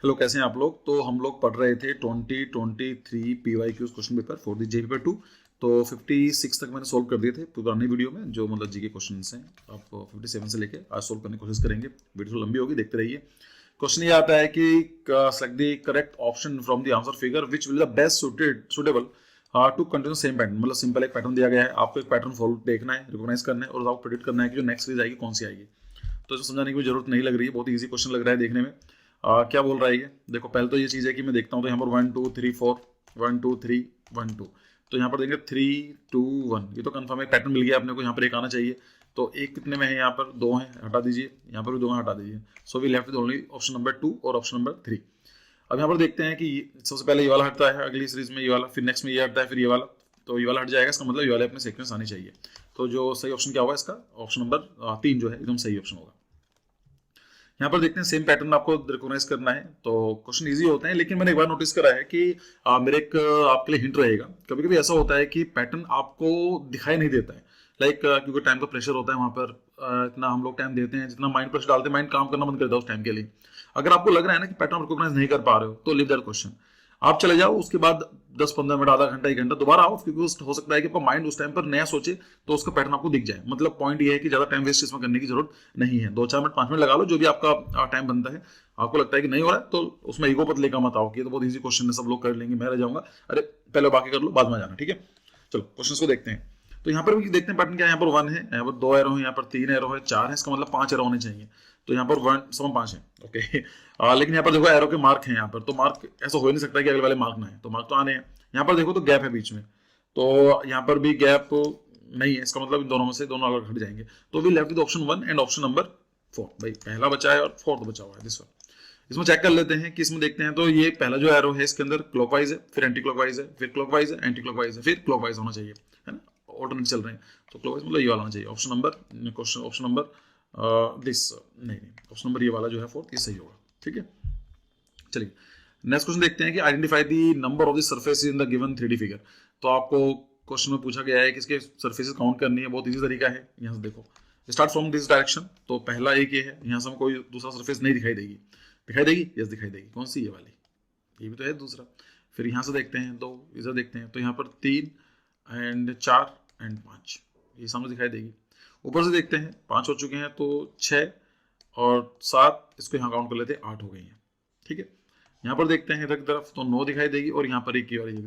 Hello, कैसे हैं आप लोग। तो हम लोग पढ़ रहे थे 2023 PYQs question paper for the JEE paper 2। तो 56 तक मैंने सोल्व कर दिए थे पुरानी वीडियो में, जो मतलब जीके क्वेश्चन हैं। आप 57 से लेके आज सोल्व करने की कोशिश करेंगे। वीडियो लंबी होगी, देखते रहिए। क्वेश्चन ये आता है कि select the correct option from the answer figure which will the best suitable to continue same pattern. मतलब सिंपल एक पैटर्न दिया गया है, आपको एक पैटर्न फॉलो देखना है, रिकॉग्नाइज करना है और आपको प्रेडिक्ट करना है कि जो नेक्स्ट सीरीज आएगी कौन सी आएगी। तो इसको समझाने की कोई जरूरत नहीं लग रही है, बहुत ईजी क्वेश्चन लग रहा है देखने में। क्या बोल रहा है ये देखो। पहले तो ये चीज़ है कि मैं देखता हूँ, तो यहाँ पर 1 2 3 4 1 2 3 1 2, तो यहाँ पर देंगे 3 2 1। ये तो कंफर्म है, पैटर्न मिल गया अपने को। यहाँ पर एक आना चाहिए, तो एक कितने में है, यहाँ पर 2 है, हटा दीजिए। यहाँ पर भी 2 है, हटा दीजिए। So we left with only option number 2 और ऑप्शन नंबर 3। अब यहाँ पर देखते हैं कि सबसे पहले ये वाला हटता है, अगली सीरीज में ये वाला, फिर नेक्स्ट में ये हटता है, फिर ये वाला। तो ये वाला हट जाएगा, इसका मतलब ये वाले अपने सीक्वेंस आने चाहिए। तो जो सही ऑप्शन क्या होगा इसका, ऑप्शन नंबर 3 जो है एकदम सही ऑप्शन होगा। यहाँ पर देखते हैं सेम पैटर्न आपको रिकॉग्नाइज करना है। तो क्वेश्चन इजी होते हैं, लेकिन मैंने एक बार नोटिस करा है कि मेरे एक आपके लिए हिंट रहेगा। कभी कभी ऐसा होता है कि पैटर्न आपको दिखाई नहीं देता है, लाइक क्योंकि टाइम का प्रेशर होता है वहां पर। इतना हम लोग टाइम देते हैं, जितना माइंड प्रेशर डालते हैं, माइंड काम करना बंद कर देता है उस टाइम के लिए। अगर आपको लग रहा है ना कि पैटर्न रिकॉग्नाइज नहीं कर पा रहे हो, तो लीव दैट क्वेश्चन। आप चले जाओ, उसके बाद 10-15 मिनट, आधा घंटा, 1 घंटा दोबारा आओ, क्योंकि हो सकता है कि आपका माइंड उस टाइम पर नया सोचे, तो उसका पैटर्न आपको दिख जाए। मतलब पॉइंट ये है कि ज्यादा टाइम वेस्ट इसमें करने की जरूरत नहीं है। 2-4 मिनट, 5 मिनट लगा लो, जो भी आपका टाइम बनता है। आपको लगता है कि नहीं हो रहा है, तो उसमें ईगो पत लेकर मत आओ कि ये तो बहुत ईजी क्वेश्चन है, सब लोग कर लेंगे, मैं रह जाऊंगा। अरे पहले बाकी कर लो, बाद में जाना, ठीक है। चलो क्वेश्चन को देखते हैं। तो यहाँ पर भी देखते हैं पैटर्न क्या है। यहाँ पर 1 है, यहाँ पर 2 एरो है, यहाँ पर 3 एरो है, 4 है, इसका मतलब 5 एरो होने चाहिए। तो यहाँ पर 1/5 है, ओके। लेकिन यहाँ पर देखो एरो के मार्क हैं यहाँ पर, तो मार्क ऐसा हो नहीं सकता कि अगले वाले मार्क ना है, तो मार्क तो आने हैं। यहाँ पर देखो तो गैप है बीच में, तो यहाँ पर भी गैप नहीं है, इसका मतलब इन दोनों में से दोनों अलग हट जाएंगे। तो we left with option 1 and option number 4। भाई पहला बचा है और फोर्थ बचा हुआ है, दिस वन। इसमें चेक कर लेते हैं कि इसमें देखते हैं। तो ये पहला जो एरो है इसके अंदर क्लॉकवाइज है, फिर एंटी क्लॉकवाइज है, फिर क्लॉकवाइज है, एंटी क्लॉकवाइज है, फिर क्लॉकवाइज होना चाहिए, है ना। ऑल्टरनेट चल रहे हैं, तो क्लॉकवाइज मतलब ये वाला होना चाहिए। Option number question, option number this, नहीं ऑप्शन नंबर ये वाला जो है 4, ये सही होगा, ठीक है। चलिए नेक्स्ट क्वेश्चन देखते हैं कि identify the number of the surface in the given 3D figure. तो आपको क्वेश्चन में पूछा गया है कि इसके सर्फेसेस काउंट करनी है। बहुत इजी तरीका है, यहाँ से देखो, स्टार्ट फ्रॉम दिस डायरेक्शन। तो पहला एक ये है, यहाँ से हमें कोई दूसरा सर्फेस नहीं दिखाई देगी। दिखाई देगी, यस दिखाई देगी। कौन सी, ये वाली, ये भी तो है दूसरा। फिर यहाँ से देखते हैं, 2 इधर देखते हैं, तो यहाँ पर 3 एंड 4 एंड 5 ये सामने दिखाई देगी। ऊपर से देखते हैं, 5 हो चुके हैं, तो 6 और 7 इसको यहाँ काउंट कर लेते हैं, 8 हो गई हैं, ठीक है। यहाँ पर देखते हैं इधर की तरफ, तो 9 दिखाई देगी, और यहाँ पर 1 और ये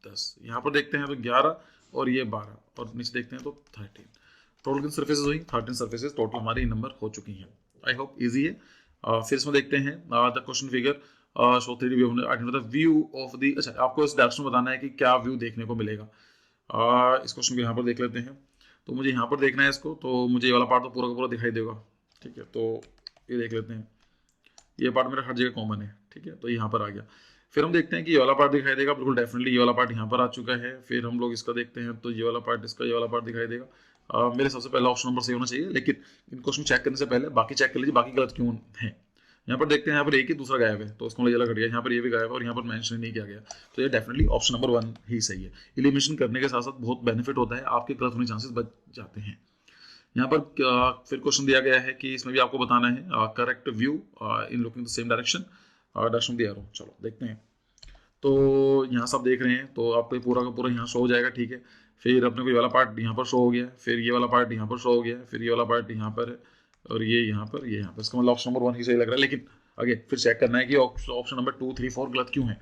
10। यहाँ पर देखते हैं तो 11 और ये 12, और नीचे देखते हैं तो 13। टोटल कितनी सर्फेसेस हुई, 13 सर्फेसेस टोटल हमारी नंबर हो चुकी हैं। आई होप इजी है। फिर इसमें देखते हैं the question figure show 3D view, view of the. अच्छा, आपको इस डायरेक्शन में बताना है कि क्या व्यू देखने को मिलेगा। इस क्वेश्चन को यहाँ पर देख लेते हैं। तो मुझे यहाँ पर देखना है इसको, तो मुझे ये वाला पार्ट तो पूरा का पूरा दिखाई देगा, ठीक है। तो ये देख लेते हैं, ये पार्ट मेरा हर जगह कॉमन है, ठीक है। तो यहाँ पर आ गया। फिर हम देखते हैं कि ये वाला पार्ट दिखाई देगा, बिल्कुल डेफिनेटली ये वाला पार्ट यहाँ पर आ चुका है। फिर हम लोग इसका देखते हैं, तो ये वाला पार्ट, इसका ये वाला पार्ट दिखाई देगा। मेरे सबसे पहला ऑप्शन नंबर सही होना चाहिए, लेकिन इन क्वेश्चन चेक करने से पहले बाकी चेक कर लीजिए, बाकी गलत क्यों है। यहाँ पर देखते हैं, यहाँ पर एक ही दूसरा गायब है, तो उसको मुझे अलग हट गया। यहाँ पर ये भी गायब है और यहाँ पर मेंशन नहीं किया गया, तो ये डेफिनेटली ऑप्शन नंबर 1 ही सही है। एलिमिनेशन करने के साथ साथ बहुत बेनिफिट होता है, आपके गलत होने चांसेस बच जाते हैं। यहाँ पर फिर क्वेश्चन दिया गया है कि इसमें भी आपको बताना है correct view in looking the same direction, direction of the arrow. चलो देखते हैं। तो यहाँ सब देख रहे हैं, तो आपको पूरा का पूरा यहाँ शो हो जाएगा, ठीक है। फिर अपने को ये वाला पार्ट यहाँ पर शो हो गया, फिर ये वाला पार्ट यहाँ पर शो हो गया, फिर ये वाला पार्ट यहाँ पर है, और ये यहाँ पर, ये यहाँ पर। इसका मतलब ऑप्शन नंबर 1 ही सही लग रहा है, लेकिन आगे फिर चेक करना है कि ऑप्शन नंबर 2, 3, 4 गलत क्यों है।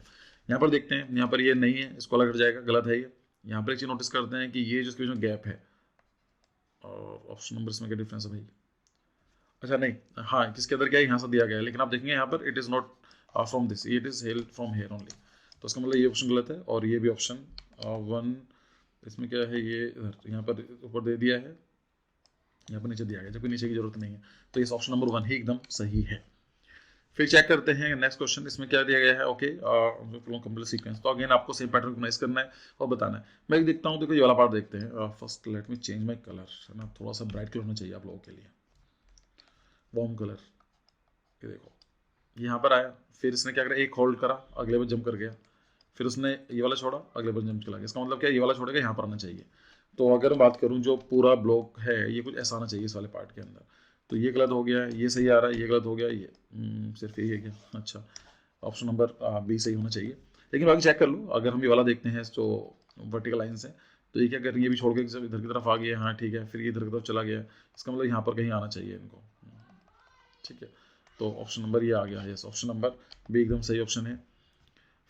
यहाँ पर देखते हैं, यहाँ पर ये नहीं है, इसको अलग हट जाएगा, गलत है ये। यहाँ पर एक चीज नोटिस करते हैं कि ये जिसके बीच में गैप है, और ऑप्शन नंबर इसमें क्या डिफरेंस है भाई। अच्छा नहीं, हाँ किसके अंदर क्या है, यहाँ से दिया गया है, लेकिन आप देखेंगे यहाँ पर it is not from this, it is held from here only. तो इसका मतलब ये ऑप्शन गलत है, और ये भी ऑप्शन 1 इसमें क्या है, ये इधर यहाँ पर ऊपर दे दिया है, यहाँ पर नीचे दिया गया, जबकि नीचे की जरूरत नहीं है। तो इस ऑप्शन नंबर 1 ही एकदम सही है। फिर चेक करते हैं नेक्स्ट क्वेश्चन, इसमें क्या दिया गया है। Okay, complete sequence. तो अगेन आपको सेम पैटर्न रिकॉग्नाइज करना है और बताना है। मैं देखता हूँ, देखो ये वाला पार्ट देखते हैं। First let me change my colour, है ना, थोड़ा सा ब्राइट कलर होना चाहिए आप लोगों के लिए, वार्म कलर। ये देखो यहाँ पर आया, फिर इसने क्या करा, एक होल्ड करा, अगले बार जंप कर गया, फिर उसने ये वाला छोड़ा, अगले बार जंप चला गया। इसका मतलब क्या, ये वाला छोड़ेगा, यहाँ पर आना चाहिए। तो अगर मैं बात करूँ, जो पूरा ब्लॉक है ये कुछ ऐसा आना चाहिए इस वाले पार्ट के अंदर। तो ये गलत हो गया, ये सही आ रहा है, ये गलत हो गया, ये सिर्फ यही है क्या, अच्छा। ऑप्शन नंबर बी सही होना चाहिए। लेकिन बाकी चेक कर लो, अगर हम ये वाला देखते हैं तो वर्टिकल लाइन्स है, तो ये क्या कर रही है, भी छोड़ के इधर की तरफ आ गया, हाँ ठीक है, फिर ये इधर की तरफ चला गया, इसका मतलब यहाँ पर कहीं आना चाहिए इनको, ठीक है। तो ऑप्शन नंबर ये आ गया है, यस ऑप्शन नंबर बी एकदम सही ऑप्शन है।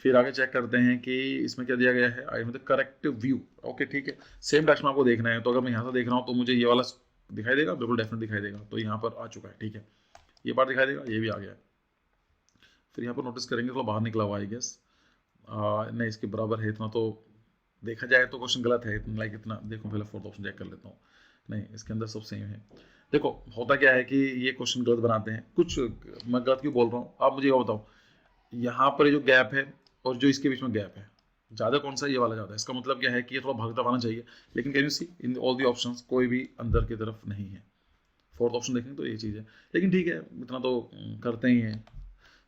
फिर आगे चेक करते हैं कि इसमें क्या दिया गया है, आई मतलब करेक्ट व्यू, ओके ठीक है। सेम टेक्स्ट में आपको देखना है, तो अगर मैं यहाँ से देख रहा हूँ तो मुझे ये वाला दिखाई देगा, बिल्कुल डेफिनेट दिखाई देगा, तो यहाँ पर आ चुका है, ठीक है, ये पार्ट दिखाई देगा, ये भी आ गया है। फिर यहाँ पर नोटिस करेंगे थोड़ा बाहर निकला हुआ आई गेस, नहीं इसके बराबर है इतना, तो देखा जाए तो क्वेश्चन गलत है, लाइक इतना देखो, पहले फोर्थ ऑप्शन चेक कर लेता हूँ, नहीं इसके अंदर सब सेम है। देखो होता क्या है कि ये क्वेश्चन गलत बनाते हैं कुछ, मैं गलत क्यों बोल रहा हूँ आप मुझे ये बताओ, यहाँ पर जो गैप है और जो इसके बीच में गैप है, ज़्यादा कौन सा, ये वाला ज़्यादा है, इसका मतलब क्या है कि ये थोड़ा भागता आना चाहिए, लेकिन can you see in all the options कोई भी अंदर की तरफ नहीं है। फोर्थ ऑप्शन देखेंगे तो ये चीज़ है, लेकिन ठीक है इतना तो करते ही हैं,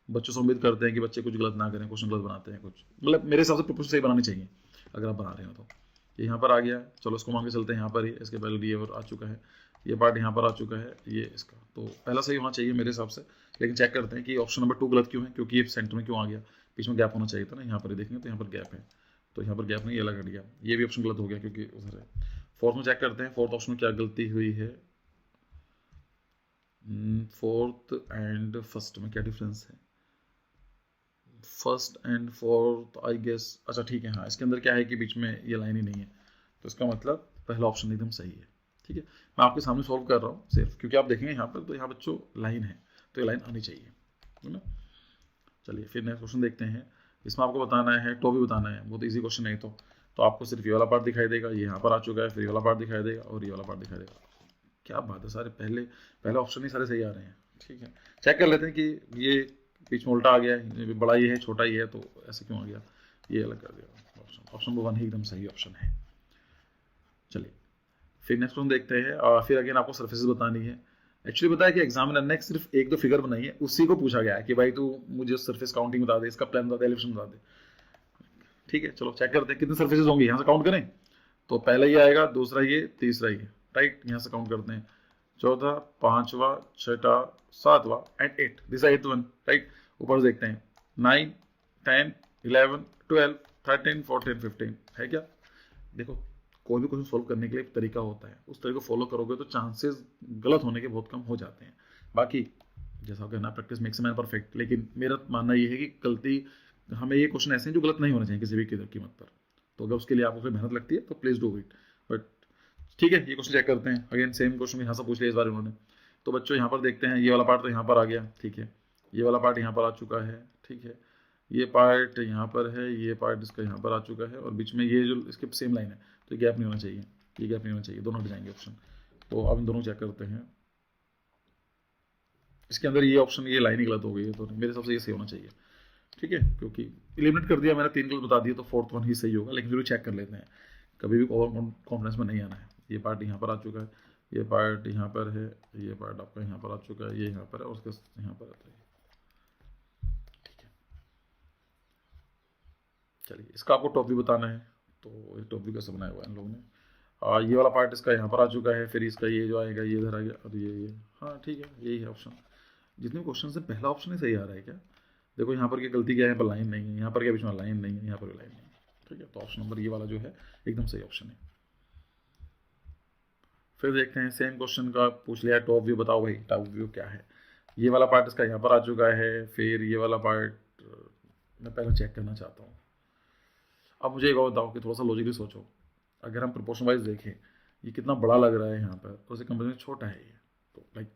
बच्चों से उम्मीद करते हैं कि बच्चे कुछ गलत ना करें, क्वेश्चन गलत बनाते हैं कुछ, मतलब मेरे हिसाब से प्रपोजल सही बनानी चाहिए अगर आप बना रहे हो तो। ये यहाँ पर आ गया है, चलो इसको मान के चलते हैं, यहाँ पर ही इसके पहले डी आ चुका है, ये पार्ट यहाँ पर आ चुका है, ये इसका तो पहला सही होना चाहिए मेरे हिसाब से। लेकिन चेक करते हैं कि ऑप्शन नंबर 2 गलत क्यों है, क्योंकि ये सेंटर में क्यों आ गया, बीच में गैप होना चाहिए था ना, यहाँ पर देखेंगे तो यहाँ पर गैप है, तो यहाँ पर गैप नहीं, ये अलग हट गया, ये भी ऑप्शन गलत हो गया क्योंकि उधर है। फोर्थ में चेक करते हैं, फोर्थ ऑप्शन में क्या गलती हुई है, फोर्थ एंड फर्स्ट में क्या डिफरेंस है, first and fourth I guess, अच्छा ठीक है, हाँ इसके अंदर क्या है कि बीच में ये लाइन ही नहीं है, तो इसका मतलब पहला ऑप्शन एकदम सही है, ठीक है। मैं आपके सामने सॉल्व कर रहा हूँ सिर्फ, क्योंकि आप देखेंगे यहाँ पर तो यहाँ बच्चों लाइन है, तो ये लाइन आनी चाहिए, है ना। चलिए फिर नेक्स्ट क्वेश्चन देखते हैं, इसमें आपको बताना है, टॉप भी बताना है, बहुत ईजी क्वेश्चन है तो आपको सिर्फ ये वाला पार्ट दिखाई देगा, ये यहाँ पर आ चुका है, फिर ये वाला पार्ट दिखाई देगा और ये वाला पार्ट दिखाई देगा। क्या बात है, सारे पहले ऑप्शन ही सारे सही आ रहे हैं, ठीक है। चेक कर लेते हैं कि ये बीच में उल्टा आ गया है, बड़ा ये है छोटा ये है, तो ऐसे क्यों आ गया, ये अलग कर दिया, ऑप्शन नंबर 1 ही एकदम सही ऑप्शन है। चलिए फिर नेक्स्ट क्वेश्चन देखते हैं, और फिर अगेन आपको सर्फेसेस बतानी है। एक्चुअली बताया कि एग्जामिनर ने सिर्फ एक दो फिगर बनाई है, उसी को पूछा गया है कि भाई तू मुझे सर्फेस काउंटिंग बता दे, इसका प्लान बता दे, एलिवेशन बता दे, ठीक है। चलो चेक करते हैं कितने सर्फेसेस होंगे, यहाँ से काउंट करें, तो पहला ये आएगा, दूसरा ये, तीसरा ये, राइट, यहाँ से काउंट करते हैं, चौथा, पांचवा, छठा, सातवां and 8, this is 8th one, right. ऊपर देखते हैं 9, 10, 11, 12, 13, 14, 15 है क्या। देखो कोई भी क्वेश्चन सोल्व करने के लिए एक तरीका होता है, उस तरीके को फॉलो करोगे तो चांसेस गलत होने के बहुत कम हो जाते हैं। बाकी जैसा कहना प्रैक्टिस मेक्स मैन परफेक्ट, लेकिन मेरा मानना ये है कि गलती, हमें ये क्वेश्चन ऐसे हैं जो गलत नहीं होने चाहिए किसी भी कीमत पर, तो अगर उसके लिए आपको कोई मेहनत लगती है तो प्लीज डू इट। बट ठीक है, ये क्वेश्चन चेक करते हैं, अगेन सेम क्वेश्चन यहाँ से पूछ लिया इस बार उन्होंने, तो बच्चों यहाँ पर देखते हैं, ये वाला पार्ट तो यहाँ पर आ गया, ठीक है, ये वाला पार्ट यहाँ पर आ चुका है, ठीक है, ये पार्ट यहाँ पर है, ये पार्ट इसका यहाँ पर आ चुका है, और बीच में ये जो इसके सेम लाइन है, तो गैप नहीं होना चाहिए, ये गैप नहीं होना चाहिए, दोनों हट जाएंगे ऑप्शन। तो अब इन दोनों चेक करते हैं, इसके अंदर ये ऑप्शन, ये लाइन ही गलत हो गई है, तो मेरे हिसाब से ये सही होना चाहिए, ठीक है, क्योंकि एलिमिनेट कर दिया मैंने, 3 गलत बता दिए, तो फोर्थ वन ही सही होगा, लेकिन फिर भी चेक कर लेते हैं, कभी भी ओवर कॉन्फिडेंस में नहीं आना है। ये पार्ट यहाँ पर आ चुका है, ये पार्ट यहाँ पर है, ये पार्ट आपका यहाँ पर आ चुका है, ये यहाँ पर है, और उसके यहाँ पर आता है, ठीक है। चलिए इसका आपको टॉप भी बताना है, तो ये टॉप भी कैसे बनाया हुआ है इन लोगों ने, ये वाला पार्ट इसका यहाँ पर आ चुका है, फिर इसका ये जो आएगा ये इधर आ गया, और ये हाँ ठीक है, यही है ऑप्शन। जितने क्वेश्चन से पहला ऑप्शन ही सही आ रहा है क्या, देखो यहाँ पर क्या गलती क्या है, यहाँ पर लाइन नहीं है, यहाँ पर क्या बीच में लाइन नहीं है, यहाँ पर भी लाइन नहीं है, ठीक है, तो ऑप्शन नंबर ये वाला जो है एकदम सही ऑप्शन है। फिर देखते हैं सेम क्वेश्चन का पूछ लिया, टॉप व्यू बताओ भाई, टॉप व्यू क्या है, ये वाला पार्ट इसका यहाँ पर आ चुका है, फिर ये वाला पार्ट मैं पहले चेक करना चाहता हूँ। अब मुझे एक और बताओ कि थोड़ा सा लॉजिकली सोचो, अगर हम प्रोपोर्शन वाइज देखें ये कितना बड़ा लग रहा है यहाँ पर, तो उसे कंपेरिजन छोटा है ये, तो लाइक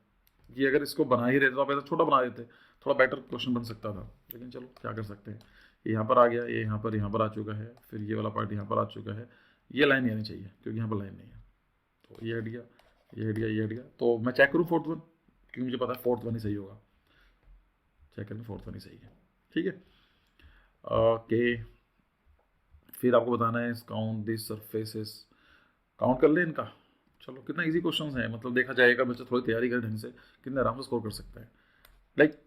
ये अगर इसको बना ही रहे तो आप ऐसा छोटा बना देते, थोड़ा बेटर क्वेश्चन बन सकता था, लेकिन चलो क्या कर सकते हैं। ये यहाँ पर आ गया, ये यहाँ पर आ चुका है, फिर ये वाला पार्ट यहाँ पर आ चुका है, ये लाइन नहीं आनी चाहिए क्योंकि यहाँ पर लाइन नहीं है, तो ये हट गया, ये हट गया, ये हट गया, तो मैं चेक करूँ फोर्थ वन, क्योंकि मुझे पता है फोर्थ वन ही सही होगा, चेक करें फोर्थ वन ही सही है, ठीक है। ओके फिर आपको बताना है काउंट दिस सरफेसेस, काउंट कर ले इनका, चलो कितना इजी क्वेश्चन है, मतलब देखा जाएगा बच्चा थोड़ी तैयारी करे ढंग से कितने आराम से स्कोर कर सकता है, लाइक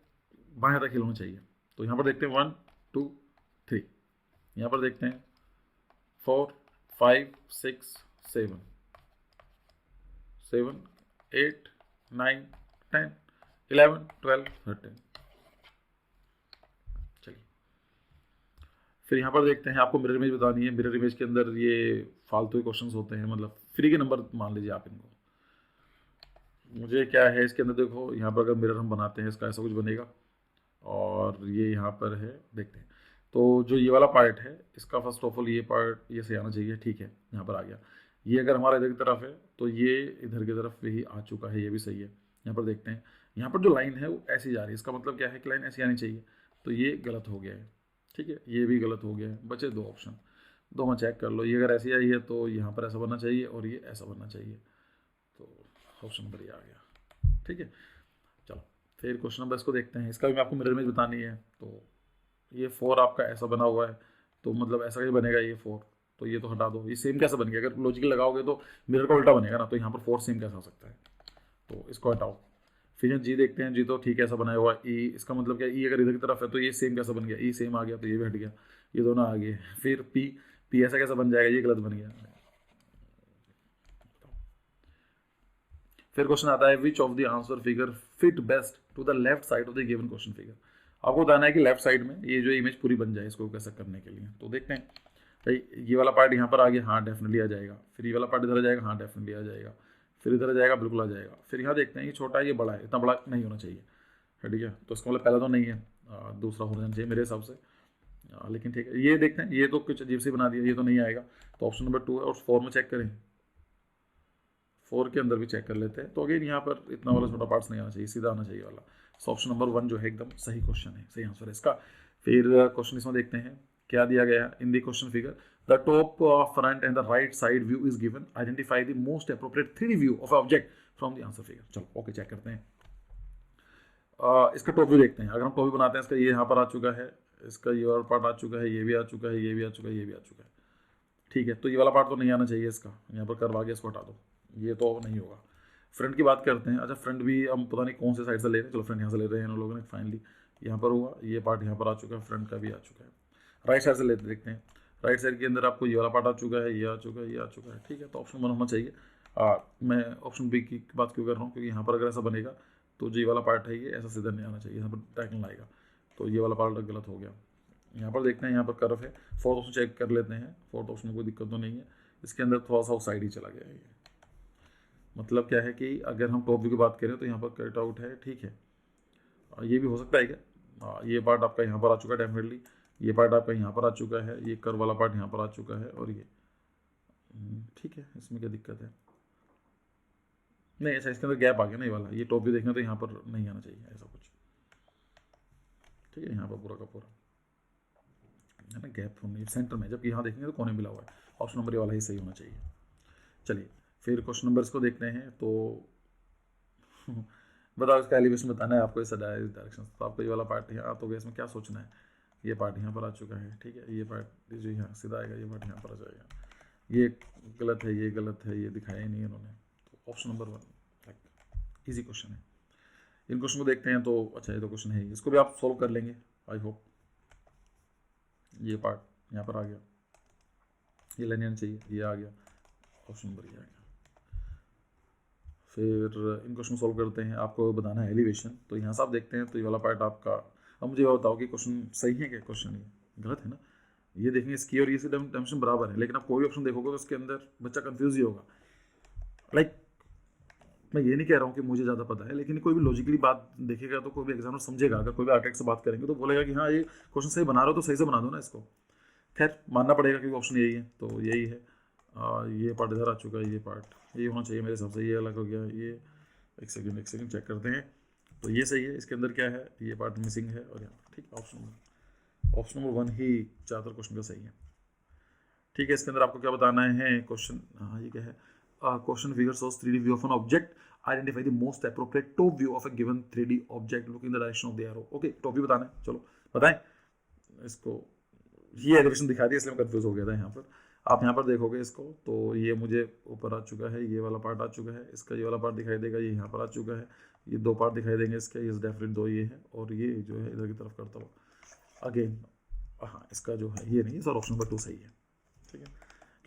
बाएं तक खेलना चाहिए। तो यहाँ पर देखते हैं 1 2 3, यहाँ पर देखते हैं 4 5 6 7 7 8 9 10 11 12 13, चलिए फिर यहाँ पर देखते हैं, आपको मिरर इमेज बतानी है। मिरर इमेज के अंदर ये फालतू के क्वेश्चंस होते हैं, मतलब फ्री के नंबर मान लीजिए आप इनको। मुझे क्या है इसके अंदर, देखो यहाँ पर अगर मिरर हम बनाते हैं इसका ऐसा कुछ बनेगा, और ये यहाँ पर है, देखते हैं। तो जो ये वाला पार्ट है इसका फर्स्ट ऑफ ऑल ये पार्ट ये से आना चाहिए, ठीक है, यहाँ पर आ गया। ये अगर हमारा इधर की तरफ है तो ये इधर की तरफ ही आ चुका है, ये भी सही है। यहाँ पर देखते हैं, यहाँ पर जो लाइन है वो ऐसी जा रही है, इसका मतलब क्या है कि लाइन ऐसी आनी चाहिए, तो ये गलत हो गया है, ठीक है, ये भी गलत हो गया है। बचे दो ऑप्शन, दो में चेक कर लो। ये अगर ऐसी आई है तो यहाँ पर ऐसा बनना चाहिए और ये ऐसा बनना चाहिए, तो ऑप्शन नंबर ये आ गया, ठीक है। चलो फिर क्वेश्चन नंबर इसको देखते हैं, इसका भी आपको मिरर इमेज बतानी है। तो ये 4 आपका ऐसा बना हुआ है, तो मतलब ऐसा ही बनेगा ये 4, तो ये तो हटा दो। ये सेम कैसे बन गया, अगर लॉजिकल लगाओगे तो मिरर का उल्टा बनेगा ना, तो यहाँ पर 4 सेम कैसा हो सकता है, तो इसको हटाओ। फिर जी देखते हैं, जी तो ठीक है ऐसा बनाया हुआ। ई इसका मतलब क्या, ई अगर इधर की तरफ है तो ये सेम कैसा बन गया, ई सेम आ गया तो ये भी हट गया, ये दोनों आ गए। फिर पी ऐसा कैसा बन जाएगा, ये गलत बन गया। फिर क्वेश्चन आता है, which of the answer figure fit best to the left side of the given question figure. आपको बताना है कि लेफ्ट साइड में ये जो इमेज पूरी बन जाए, इसको कैसे करने के लिए। तो देखते हैं भाई, ये वाला पार्ट यहाँ पर आ गया, हाँ डेफिनेटली आ जाएगा। फिर ये वाला पार्ट इधर आ जाएगा, हाँ डेफिनेटली आ जाएगा। फिर इधर आ जाएगा, बिल्कुल आ जाएगा। फिर यहाँ देखते हैं, ये छोटा है ये बड़ा है, इतना बड़ा नहीं होना चाहिए, ठीक है। तो इसका मतलब पहला तो नहीं है, दूसरा होना चाहिए मेरे हिसाब से, लेकिन ठीक है। ये देखते हैं, ये तो कुछ अजीब से बना दिया, ये तो नहीं आएगा। तो ऑप्शन नंबर 2 है, और 4 में चेक करें, 4 के अंदर भी चेक कर लेते हैं। तो अगेन यहाँ पर इतना वाला छोटा पार्ट्स नहीं आना चाहिए, सीधा आना चाहिए वाला। सो ऑप्शन नंबर 1 जो है एकदम सही क्वेश्चन है, सही आंसर है इसका। फिर क्वेश्चन इसमें देखते हैं क्या दिया गया है in the question figure. The top front end the right side view is given, identify the most appropriate 3D view of object from the answer figure. चलो ओके, चेक करते हैं। इसका टॉप व्यू देखते हैं। अगर हम टॉप व्यू बनाते हैं, इसका ये यहाँ पर आ चुका है, इसका ये और पार्ट आ चुका है, ये भी आ चुका है, ये भी आ चुका है, ये भी आ चुका है, ठीक है। तो ये वाला पार्ट तो नहीं आना चाहिए इसका, यहाँ पर करवा के इसको हटा दो, ये तो नहीं होगा। फ्रंट की बात करते हैं। अच्छा फ्रंट भी हम पता नहीं कौन से साइड से ले रहे हैं, चलो फ्रंट यहाँ से ले रहे हैं हम लोगों ने। फाइनली यहाँ पर हुआ, ये पार्ट यहाँ पर आ चुका है, फ्रंट का भी आ चुका है। राइट साइड से लेते देखते हैं, राइट साइड के अंदर आपको ये वाला पार्ट आ चुका है, ये आ चुका है, ये आ चुका है, ठीक है। तो ऑप्शन 1 होना चाहिए। मैं ऑप्शन बी की बात क्यों कर रहा हूँ, क्योंकि यहाँ पर अगर ऐसा बनेगा तो जो ये वाला पार्ट है ये ऐसा सीधा नहीं आना चाहिए, यहाँ पर डायगोनल आएगा, तो ये वाला पार्ट गलत हो गया। यहाँ पर देखते हैं, यहाँ पर कर्व है। 4th ऑप्शन चेक कर लेते हैं, 4th ऑप्शन में कोई दिक्कत तो नहीं है। इसके अंदर थोड़ा सा साइड ही चला गया है ये, मतलब क्या है कि अगर हम टॉप व्यू की बात करें तो यहाँ पर कट आउट है, ठीक है। ये भी हो सकता है क्या, ये पार्ट आपका यहाँ पर आ चुका है डेफिनेटली, ये पार्ट आपका यहाँ पर आ चुका है, ये कर्व वाला पार्ट यहाँ पर आ चुका है, और ये ठीक है, इसमें क्या दिक्कत है। नहीं ऐसा इसके अंदर गैप आ गया ना, ये वाला, ये टॉप व्यू देखना तो यहाँ पर नहीं आना चाहिए ऐसा कुछ, ठीक है। यहाँ पर पूरा का पूरा है ना, गैप होने सेंटर में, जबकि यहाँ देखेंगे तो कोने मिला हुआ है। ऑप्शन नंबर ये वाला ही सही होना चाहिए। चलिए फिर क्वेश्चन नंबर इसको देखते हैं। तो बताओ इसका एलिवेशन बताना है आपको, इस डायरेक्शन। तो आपको ये वाला पार्ट यहाँ तो गया, इसमें क्या सोचना है। ये पार्ट यहाँ पर आ चुका है, ठीक है। ये पार्ट जो यहाँ सीधा आएगा, ये पार्ट यहाँ पर आ जाएगा। ये गलत है, ये गलत है, ये दिखाया ही नहीं इन्होंने। तो ऑप्शन नंबर 1 ईजी क्वेश्चन है। इन क्वेश्चन को देखते हैं। तो अच्छा ये तो क्वेश्चन है, इसको भी आप सोल्व कर लेंगे आई होप। ये पार्ट यहाँ पर आ गया, ये लाइन आनी चाहिए, ये आ गया, ऑप्शन नंबर ये आ गया। फिर इन क्वेश्चन सोल्व करते हैं। आपको बताना है एलिवेशन। तो यहाँ से आप देखते हैं तो ये वाला पार्ट आपका, अब मुझे ये बताओ कि क्वेश्चन सही है क्या, क्वेश्चन ये गलत है ना। ये देखेंगे इसकी और इसकी डायमेंशन बराबर है, लेकिन आप कोई भी ऑप्शन देखोगे तो उसके अंदर बच्चा कंफ्यूज ही होगा। लाइक मैं ये नहीं कह रहा हूँ कि मुझे ज़्यादा पता है, लेकिन कोई भी लॉजिकली बात देखेगा तो कोई भी एग्जामिनर समझेगा। अगर कोई भी आर्किटेक्ट से बात करेंगे तो बोलेगा कि हाँ ये क्वेश्चन सही बना रहे हो तो सही से बना दो ना इसको। खैर मानना पड़ेगा क्योंकि ऑप्शन यही है, तो यही है। ये पार्ट इधर आ चुका है, ये पार्ट ये होना चाहिए मेरे हिसाब से, ये अलग हो गया। ये एक सेकंड चेक करते हैं। तो ये सही है, इसके अंदर क्या है, ये पार्ट मिसिंग है, और यहाँ ठीक ऑप्शन नंबर 1 ही ज़्यादातर क्वेश्चन का सही है, ठीक है। इसके अंदर आपको क्या बताना है क्वेश्चन, हाँ ये क्या है, question figure shows 3D view of an object, identify the most appropriate top view of A given 3D object look in the direction of the arrow. Okay top view बताना है, चलो बताएं इसको। ये एलिवेशन दिखा दिया इसलिए मैं कंफ्यूज हो गया था यहाँ पर। आप यहाँ पर देखोगे इसको तो ये मुझे ऊपर आ चुका है, ये वाला पार्ट आ चुका है, इसका ये वाला पार्ट दिखाई देगा, ये यहाँ पर आ चुका है, ये 2 पार्ट दिखाई देंगे इसके, ये डेफिनेट 2 ये है, और ये जो है इधर की तरफ करता हुआ अगेन, हाँ इसका जो है ये नहीं है सर, ऑप्शन नंबर 2 सही है, ठीक है।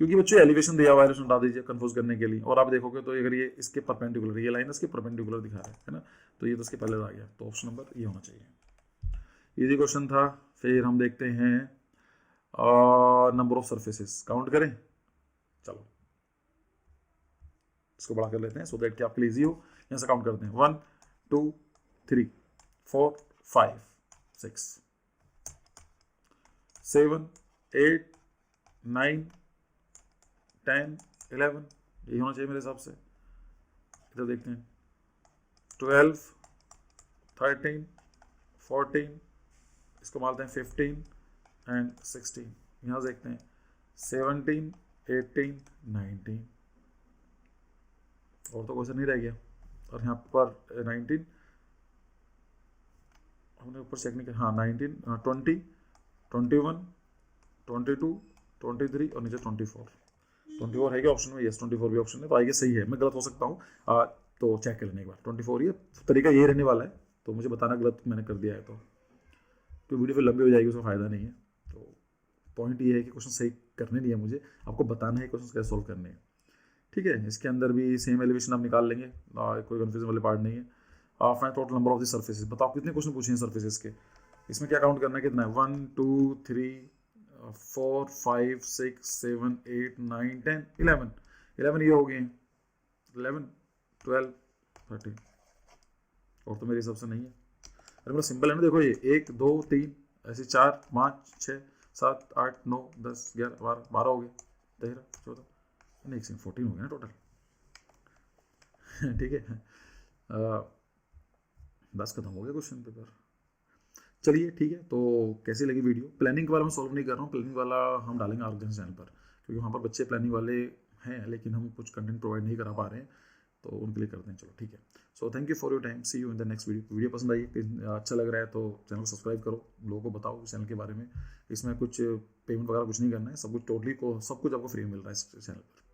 क्योंकि बच्चों एलिवेशन दिया हुआ है, एलिवेशन हटा दीजिए कंफ्यूज करने के लिए। और आप देखोगे तो अगर ये इसके परपेंडिकुलर, ये लाइन इसके परपेंडिकुलर दिखा रहा है ना, तो ये तो इसके पहले आ गया, तो ऑप्शन नंबर ये होना चाहिए। इजी क्वेश्चन था। फिर हम देखते हैं नंबर ऑफ सरफेसेस काउंट करें। चलो इसको बड़ा कर लेते हैं सो दैट कि आपके लिए इजी हो। यहाँ से काउंट करते हैं 1 2 3 4 5 6 7 8 9 10 11, यही होना चाहिए मेरे हिसाब से। इधर देखते हैं 12 13 14, इसको मारते हैं 15 एंड 16। यहाँ से देखते हैं 17 18 19, और तो क्वेश्चन नहीं रह गया। और यहाँ पर 19 हमने ऊपर चेक नहीं किया, हाँ 19 20 21 22 23 और नीचे 24 है क्या ऑप्शन में? यस 24 भी ऑप्शन है, तो आगे सही है। मैं गलत हो सकता हूँ, तो चेक कर लेने एक बार। 24 ये तरीका यही रहने वाला है, तो मुझे बताना गलत मैंने कर दिया है तो वीडियो फिर लंबी हो जाएगी, उसका फ़ायदा नहीं है। तो पॉइंट ये है कि क्वेश्चन सही करने नहीं है मुझे, आपको बताना है क्वेश्चन कैसे सॉल्व करने हैं। ठीक है, इसके अंदर भी सेम एलिवेशन आप निकाल लेंगे, कोई कन्फ्यूजन वाले पार्ट नहीं है। Find total number of the surfaces, बताओ कितने क्वेश्चन पूछे हैं सर्फेसेस के। इसमें क्या काउंट करना है, कितना है 1 2 3 4 5 6 7 8 9 10 11 ये हो गए हैं, 11 12 13, और तो मेरे हिसाब से नहीं है। अरे मेरा सिंपल है ना, देखो ये 1 2 3 ऐसे 4 5 6 7 8 9 10 11 12 हो गए, 13 14 नहीं 14 हो गया ना टोटल। ठीक है, बस खत्म हो गया क्वेश्चन पेपर। चलिए ठीक है, तो कैसी लगी वीडियो? प्लानिंग वाला मैं सॉल्व नहीं कर रहा हूँ, प्लानिंग वाला हम डालेंगे आर्गन चैनल पर, क्योंकि वहाँ पर बच्चे प्लानिंग वाले हैं लेकिन हम कुछ कंटेंट प्रोवाइड नहीं करा पा रहे हैं, तो उनके लिए करते हैं। चलो ठीक है, so thank you for your time, see you in the next video. Video पसंद आई, अच्छा लग रहा है तो चैनल को सब्सक्राइब करो, लोगों को बताओ चैनल के बारे में। इसमें कुछ पेमेंट वगैरह कुछ नहीं करना है, सब कुछ टोटली को सब कुछ आपको फ्री में मिल रहा है इस चैनल पर।